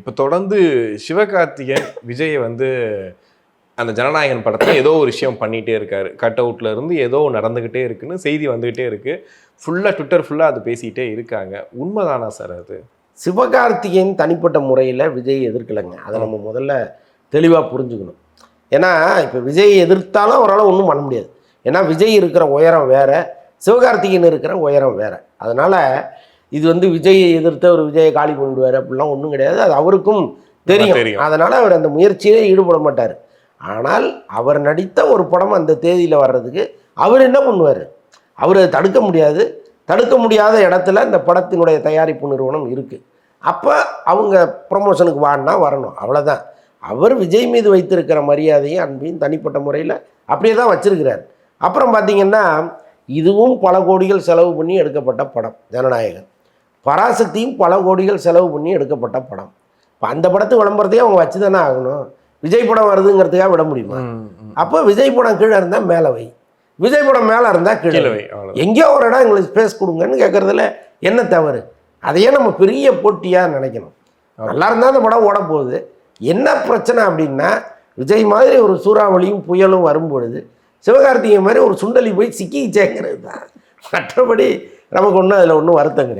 இப்போ தொடர்ந்து சிவகார்த்திகேயன் விஜயை வந்து அந்த ஜனநாயகன் படத்தில் ஏதோ ஒரு விஷயம் பண்ணிகிட்டே இருக்காரு. கட் அவுட்ல இருந்து ஏதோ நடந்துக்கிட்டே இருக்குன்னு செய்தி வந்துக்கிட்டே இருக்குது. ஃபுல்லாக ட்விட்டர் ஃபுல்லாக அது பேசிக்கிட்டே இருக்காங்க. உண்மைதானா சார் அது? சிவகார்த்திகேயன் தனிப்பட்ட முறையில் விஜய் எதிர்க்கலைங்க. அதை நம்ம முதல்ல தெளிவாக புரிஞ்சுக்கணும். ஏன்னா இப்போ விஜய் எதிர்த்தாலும் அவரால் ஒன்றும் பண்ண முடியாது. ஏன்னா விஜய் இருக்கிற உயரம் வேறு, சிவகார்த்திகேயன் இருக்கிற உயரம் வேறு. அதனால் இது வந்து விஜயை எதிர்த்து ஒரு விஜயை காலி பண்ணிவிடுவார் அப்படிலாம் ஒன்றும் கிடையாது. அது அவருக்கும் தெரியும். அதனால் அவர் அந்த முயற்சியிலே ஈடுபட மாட்டார். ஆனால் அவர் நடித்த ஒரு படம் அந்த தேதியில் வர்றதுக்கு அவர் என்ன பண்ணுவார்? அவர் அதை தடுக்க முடியாது. தடுக்க முடியாத இடத்துல இந்த படத்தினுடைய தயாரிப்பு நிறுவனம் இருக்குது. அப்போ அவங்க ப்ரமோஷனுக்கு வாடினா வரணும், அவ்வளோதான். அவர் விஜய் மீது வைத்திருக்கிற மரியாதையும் அன்பையும் தனிப்பட்ட முறையில் அப்படியே தான் வச்சிருக்கிறார். அப்புறம் பார்த்திங்கன்னா இதுவும் பல கோடிகள் செலவு பண்ணி எடுக்கப்பட்ட படம் ஜனநாயகன். பராசக்தியும் பல கோடிகள் செலவு பண்ணி எடுக்கப்பட்ட படம். இப்போ அந்த படத்து விளம்பரத்தையும் அவங்க வச்சு தானே ஆகணும். விஜய் படம் வருதுங்கிறதுக்காக விட முடியுமா? அப்போ விஜய் படம் கீழே இருந்தால் மேலே வை, விஜய் படம் மேலே இருந்தால் கீழே வை. எங்கேயோ ஒரு இடம் எங்களுக்கு ஸ்பேஸ் கொடுங்கன்னு கேட்குறதுல என்ன தவறு? அதையே நம்ம பெரிய போட்டியாக நினைக்கணும். நல்லா இருந்தால் அந்த படம் ஓட போகுது. என்ன பிரச்சனை அப்படின்னா விஜய் மாதிரி ஒரு சூறாவளியும் புயலும் வரும்பொழுது சிவகார்த்திகேயன் மாதிரி ஒரு சுண்டலி போய் சிக்கிச்சேங்கிறது தான். மற்றபடி நமக்கு ஒன்றும் அதில் ஒன்றும் வருத்தம் கிடையாது.